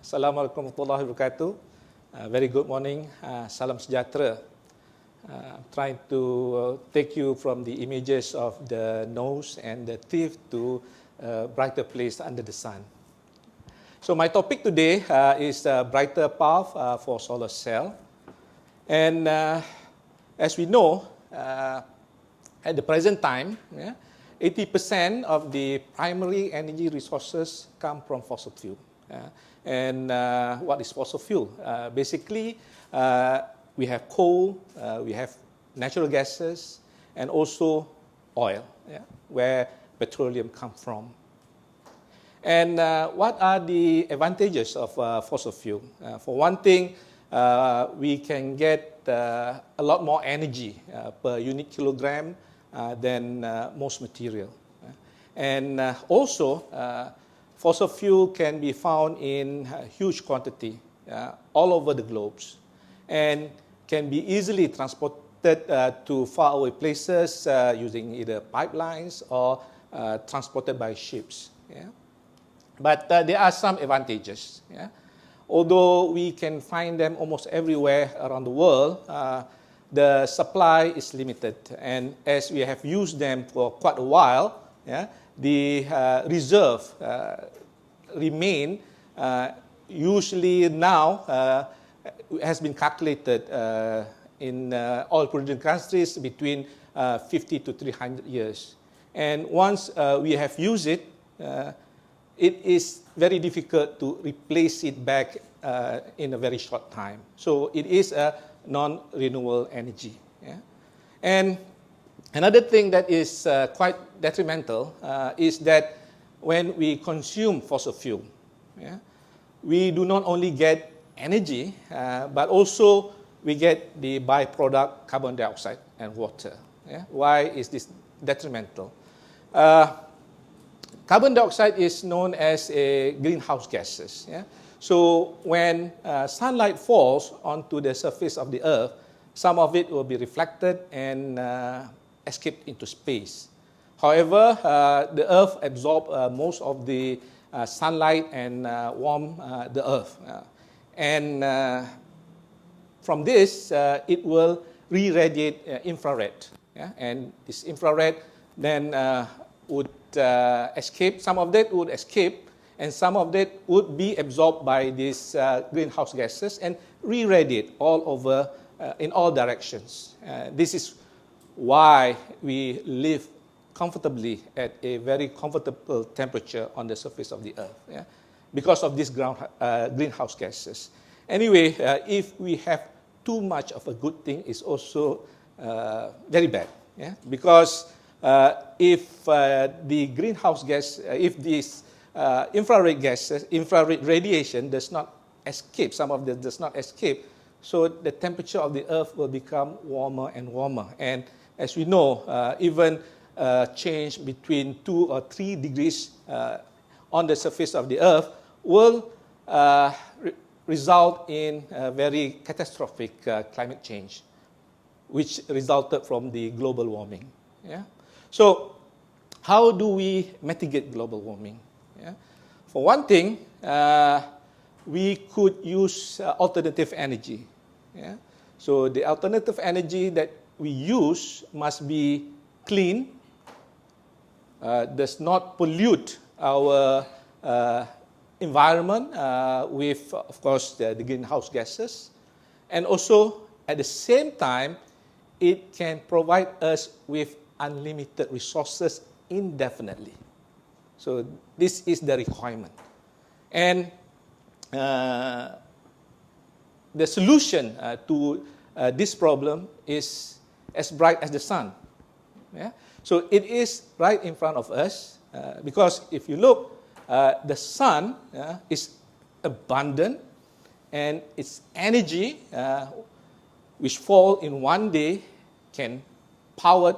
Assalamualaikum warahmatullahi wabarakatuh. Very good morning. Salam sejahtera. I'm trying to take you from the images of the nose and the teeth to a brighter place under the sun. So my topic today is brighter path for solar cell. And as we know, at the present time, 80% of the primary energy resources come from fossil fuel. And what is fossil fuel? Basically, we have coal, we have natural gases, and also oil, where petroleum comes from. And what are the advantages of fossil fuel? For one thing, we can get a lot more energy per unit kilogram than most material. And also, fossil fuel can be found in huge quantity all over the globe and can be easily transported to faraway places using either pipelines or transported by ships. But there are some advantages. Although we can find them almost everywhere around the world, the supply is limited. And as we have used them for quite a while, the reserve remain usually now has been calculated in oil producing countries between 50 to 300 years. And once we have used it, it is very difficult to replace it back in a very short time. So it is a non-renewable energy. And another thing that is quite detrimental is that when we consume fossil fuel, we do not only get energy, but also we get the byproduct carbon dioxide and water. Why is this detrimental? Carbon dioxide is known as a greenhouse gases. So when sunlight falls onto the surface of the Earth, some of it will be reflected and escape into space. However, the Earth absorbs most of the sunlight and warm the Earth. And from this, it will re-radiate infrared. And this infrared then would escape. Some of that would escape, and some of that would be absorbed by these greenhouse gases and re-radiate all over in all directions. This is why we live comfortably at a very comfortable temperature on the surface of the Earth, because of these greenhouse gases. Anyway, if we have too much of a good thing, it's also very bad, because if the greenhouse gas, if this infrared gases, infrared radiation does not escape, some of it does not escape, so the temperature of the Earth will become warmer and warmer. And as we know, even change between 2 or 3 degrees on the surface of the Earth will result in a very catastrophic climate change, which resulted from the global warming. So how do we mitigate global warming? For one thing, we could use alternative energy. So the alternative energy that we use must be clean, does not pollute our environment with, of course, the greenhouse gases. And also, at the same time, it can provide us with unlimited resources indefinitely. So this is the requirement. And the solution to this problem is as bright as the sun. So it is right in front of us, because if you look, the sun is abundant, and its energy, which fall in one day, can power,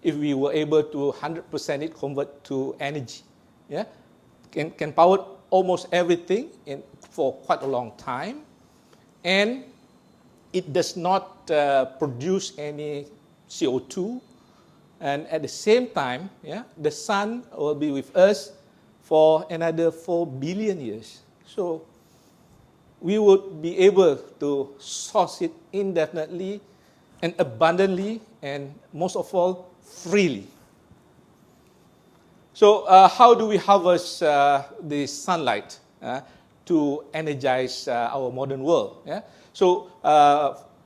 if we were able to 100% it convert to energy, can power almost everything for quite a long time, and it does not produce any CO2, and at the same time, the sun will be with us for another 4 billion years. So we would be able to source it indefinitely and abundantly, and most of all, freely. So how do we harvest the sunlight to energize our modern world? Yeah? So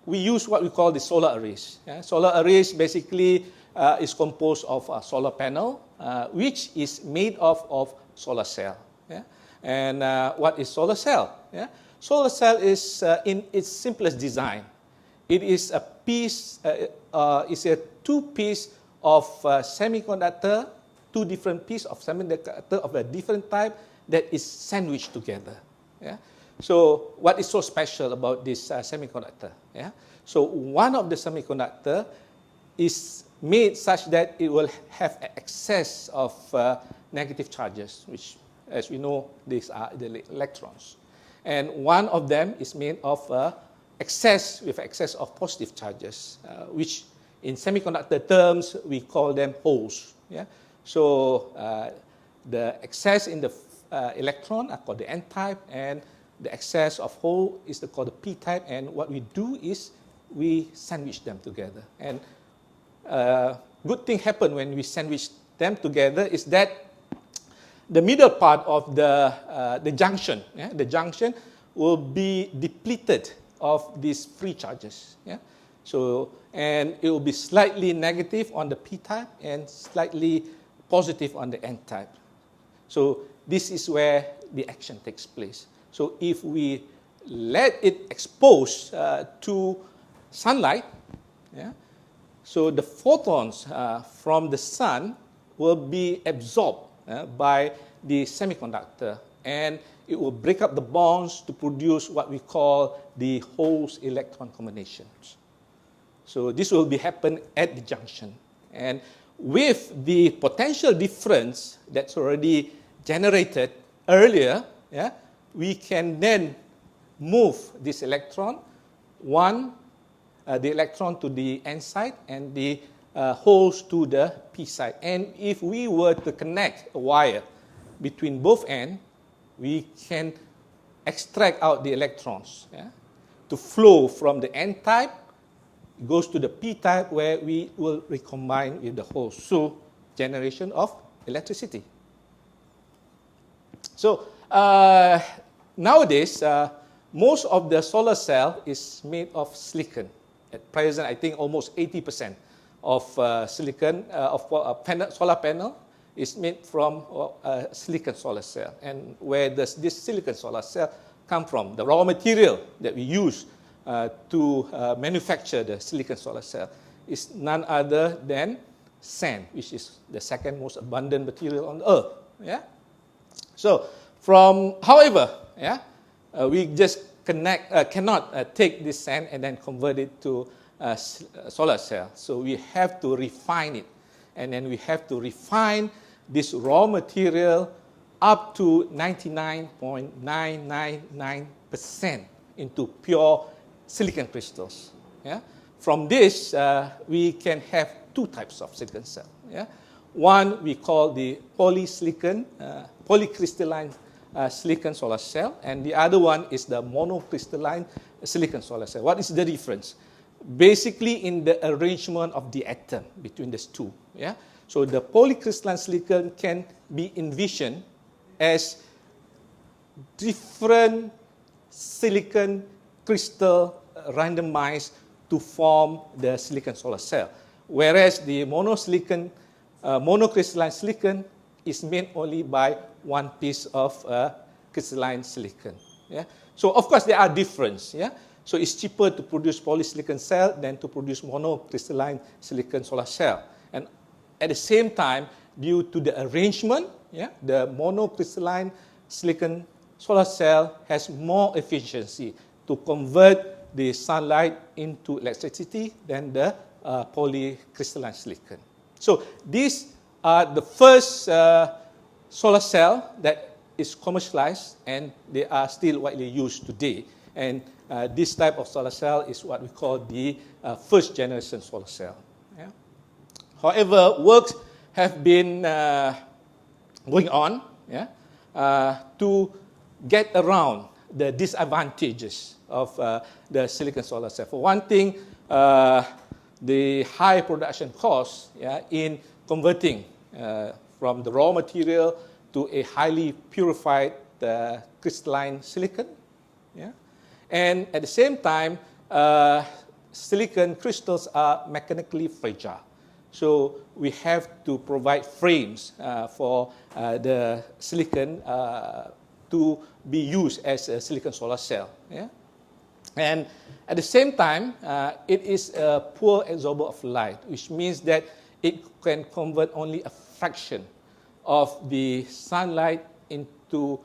we use what we call the solar arrays. Yeah? Solar arrays basically is composed of a solar panel, which is made of solar cell. Yeah? And what is solar cell? Yeah? Solar cell is in its simplest design. It is a piece, it's a two-piece of semiconductor, two different pieces of semiconductor of a different type that is sandwiched together. Yeah? So what is so special about this semiconductor? Yeah? So one of the semiconductor is made such that it will have excess of negative charges, which, as we know, these are the electrons. And one of them is made of excess of positive charges, which in semiconductor terms, we call them holes. Yeah? So the excess in the electron are called the n-type, and the excess of hole is called the p-type. And what we do is we sandwich them together. And good thing happen when we sandwich them together is that the middle part of the junction, yeah, the junction will be depleted of these free charges. Yeah? So, and it will be slightly negative on the p-type and slightly positive on the n-type. So this is where the action takes place. So if we let it expose to sunlight, yeah, so the photons from the sun will be absorbed by the semiconductor, and it will break up the bonds to produce what we call the holes electron combinations. So this will be happen at the junction. And with the potential difference that's already generated earlier, yeah, we can then move this electron, the electron to the n side and the holes to the p side. And if we were to connect a wire between both ends, we can extract out the electrons, yeah, to flow from the n-type, goes to the p-type, where we will recombine with the holes. So generation of electricity. So nowadays, most of the solar cell is made of silicon. At present, I think almost 80% of silicon, solar panel is made from silicon solar cell. And where does this silicon solar cell come from? The raw material that we use to manufacture the silicon solar cell is none other than sand, which is the second most abundant material on the earth. Yeah? So, however, yeah, we just cannot take this sand and then convert it to solar cell. So we have to refine it, and then we have to refine this raw material up to 99.999% into pure silicon crystals. Yeah? From this, we can have two types of silicon cell. Yeah? One we call the polycrystalline silicon solar cell, and the other one is the monocrystalline silicon solar cell. What is the difference? Basically, in the arrangement of the atom between these two. Yeah? So the polycrystalline silicon can be envisioned as different silicon crystal randomized to form the silicon solar cell, whereas the monocrystalline silicon is made only by one piece of crystalline silicon. Yeah? So of course there are differences. Yeah? So it's cheaper to produce polysilicon cell than to produce monocrystalline silicon solar cell. And at the same time, due to the arrangement, yeah, the monocrystalline silicon solar cell has more efficiency to convert the sunlight into electricity than the polycrystalline silicon. So these are the first solar cell that is commercialized, and they are still widely used today. And this type of solar cell is what we call the first generation solar cell. Yeah? However, works have been going on, yeah, to get around the disadvantages of the silicon solar cell. For one thing, the high production cost in converting from the raw material to a highly purified crystalline silicon. And at the same time, silicon crystals are mechanically fragile. So we have to provide frames for the silicon to be used as a silicon solar cell. And at the same time, it is a poor absorber of light, which means that it can convert only a fraction of the sunlight into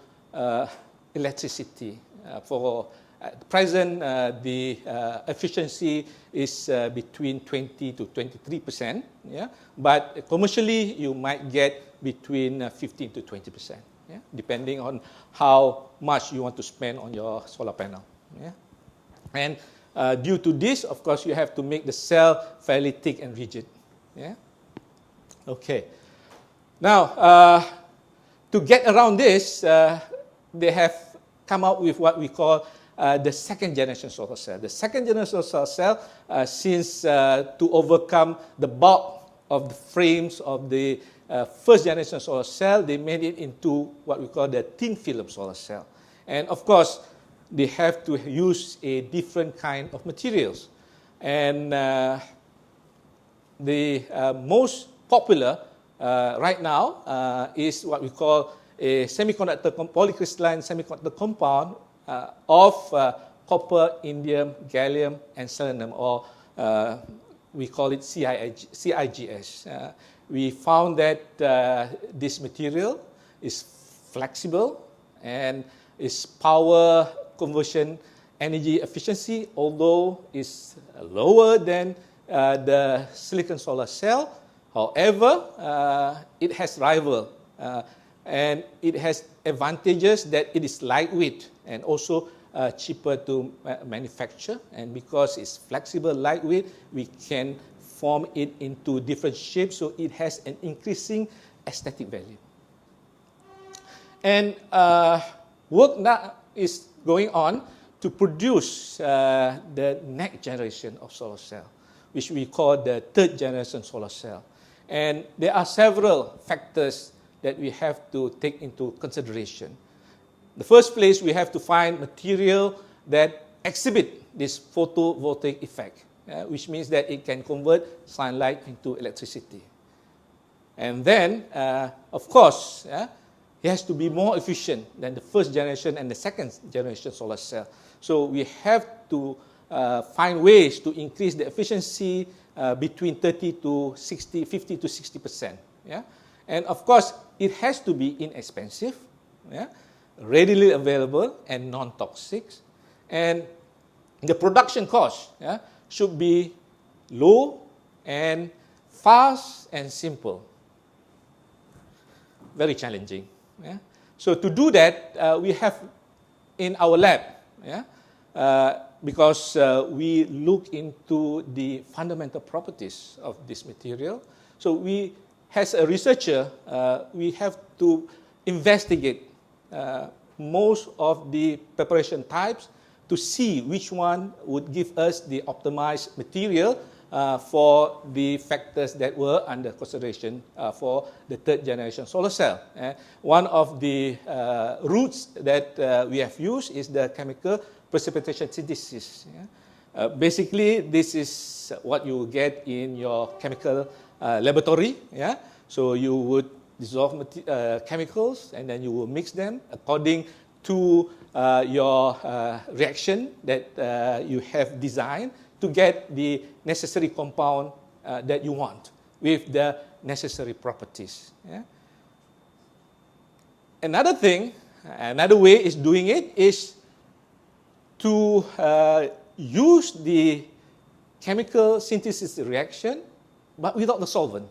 electricity. For at present, the efficiency is between 20 to 23%. But commercially, you might get between 15 to 20%, depending on how much you want to spend on your solar panel. And due to this, of course, you have to make the cell fairly thick and rigid. Okay. Now, to get around this, they have come up with what we call the second generation solar cell. The second generation solar cell, since to overcome the bulk of the frames of the first generation solar cell, they made it into what we call the thin film solar cell. And of course, they have to use a different kind of materials. And the most popular right now is what we call a semiconductor, polycrystalline semiconductor compound of copper, indium, gallium, and selenium, or we call it CIGS. We found that this material is flexible and its power conversion energy efficiency, although is lower than the silicon solar cell. However, it has rival and it has advantages that it is lightweight and also cheaper to manufacture. And because it's flexible, lightweight, we can form it into different shapes, so it has an increasing aesthetic value. And work now is going on to produce the next generation of solar cell, which we call the third generation solar cell. And there are several factors that we have to take into consideration. The first place, we have to find material that exhibit this photovoltaic effect, which means that it can convert sunlight into electricity. And then, of course, it has to be more efficient than the first generation and the second generation solar cell. So we have to find ways to increase the efficiency between 30 to 60, 50 to 60%. And of course, it has to be inexpensive, readily available, and non-toxic. And the production cost should be low and fast and simple. Very challenging. So to do that, we have in our lab, because we look into the fundamental properties of this material. So we, as a researcher, we have to investigate most of the preparation types to see which one would give us the optimized material for the factors that were under consideration for the third generation solar cell. One of the routes that we have used is the chemical precipitation synthesis. Basically, this is what you get in your chemical laboratory. So you would dissolve chemicals and then you will mix them according to your reaction that you have designed to get the necessary compound that you want with the necessary properties. Another thing, another way is doing it is to use the chemical synthesis reaction but without the solvent.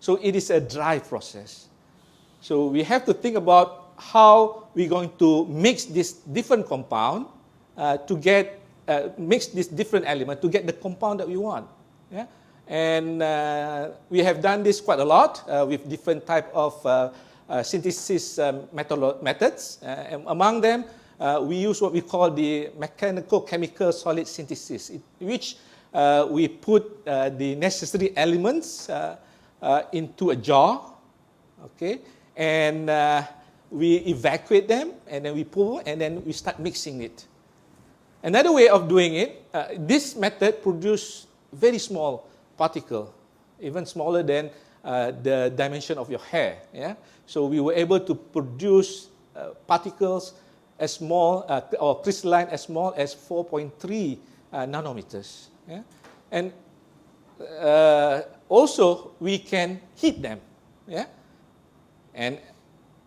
So it is a dry process. So we have to think about how we're going to mix this different compound to get, mix this different element to get the compound that we want. And we have done this quite a lot with different type of synthesis methods. And among them, we use what we call the mechanical-chemical solid synthesis, in which we put the necessary elements into a jar, okay, and we evacuate them, and then we pour, and then we start mixing it. Another way of doing it, this method produces very small particle, even smaller than the dimension of your hair. Yeah? So we were able to produce particles as small or crystalline as small as 4.3 nanometers. Yeah? And also we can heat them. Yeah? And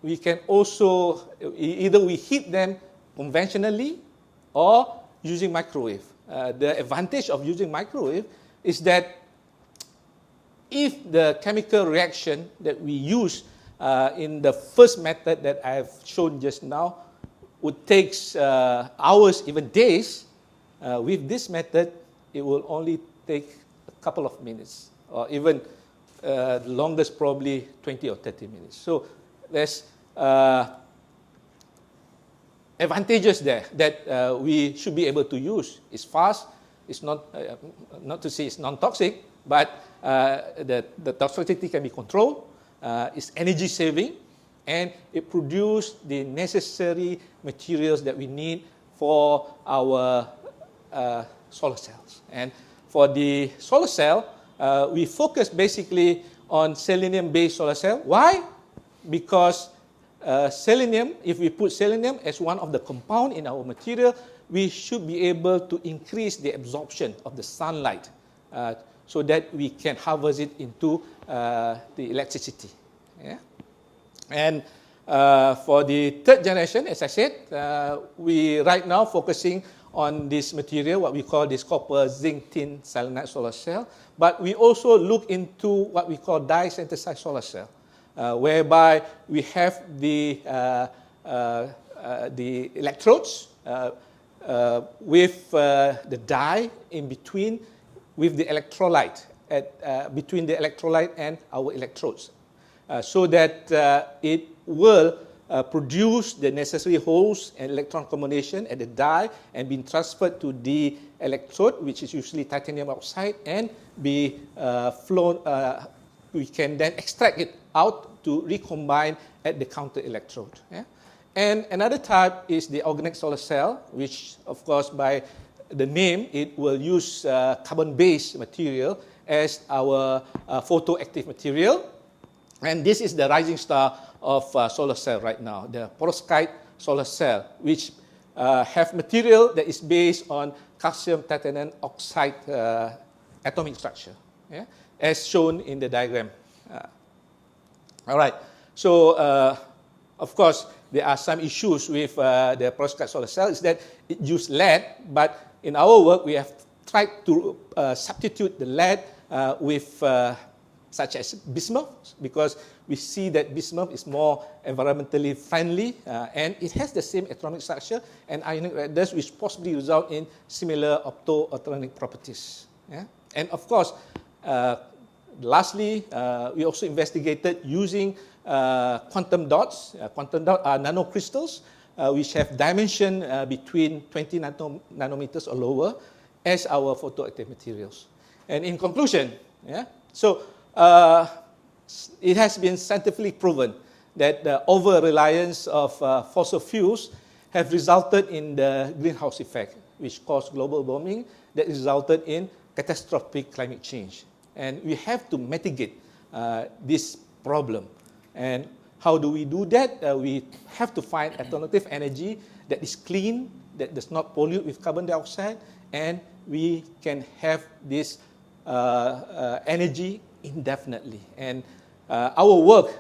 we can also, either we heat them conventionally or using microwave. The advantage of using microwave is that if the chemical reaction that we use in the first method that I have shown just now would take hours, even days, with this method, it will only take a couple of minutes, or even the longest probably 20 or 30 minutes. So there's advantages there that we should be able to use. It's fast, it's not to say it's non-toxic, but the toxicity can be controlled, it's energy saving, and it produces the necessary materials that we need for our solar cells. And for the solar cell, we focus basically on selenium-based solar cell. Why? Because selenium, if we put selenium as one of the compound in our material, we should be able to increase the absorption of the sunlight so that we can harvest it into the electricity. Yeah? And for the third generation, as I said, we right now focusing on this material, what we call this copper zinc tin selenide solar cell, but we also look into what we call dye-sensitized solar cell, whereby we have the electrodes with the dye in between, with the electrolyte between the electrolyte and our electrodes, so that it will produce the necessary holes and electron combination at the dye and be transferred to the electrode, which is usually titanium oxide, and be flown. We can then extract it out to recombine at the counter electrode. Yeah? And another type is the organic solar cell, which of course by the name it will use carbon-based material as our photoactive material. And this is the rising star of solar cell right now, the Perovskite solar cell, which have material that is based on calcium titanium oxide atomic structure, yeah? As shown in the diagram. All right, so of course there are some issues with the Perovskite solar cell, is that it uses lead, but in our work we have tried to substitute the lead with such as bismuth, because we see that bismuth is more environmentally friendly and it has the same atomic structure and ionic reactors, which possibly result in similar optoelectronic properties. Yeah? And of course, lastly, we also investigated using quantum dots. Quantum dots are nanocrystals, which have dimension between 20 nanometers or lower as our photoactive materials. And in conclusion, yeah, so it has been scientifically proven that the over-reliance of fossil fuels have resulted in the greenhouse effect, which caused global warming that resulted in catastrophic climate change. And we have to mitigate this problem. And how do we do that? We have to find alternative energy that is clean, that does not pollute with carbon dioxide, and we can have this energy indefinitely. And our work,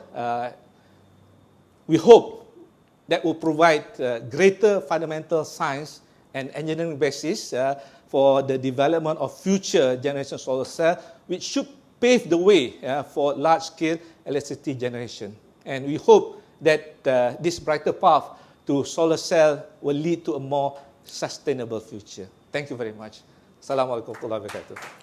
we hope, that will provide greater fundamental science and engineering basis for the development of future generation solar cell, which should pave the way for large-scale electricity generation. And we hope that this brighter path to solar cell will lead to a more sustainable future. Thank you very much. Assalamualaikum warahmatullahi wabarakatuh.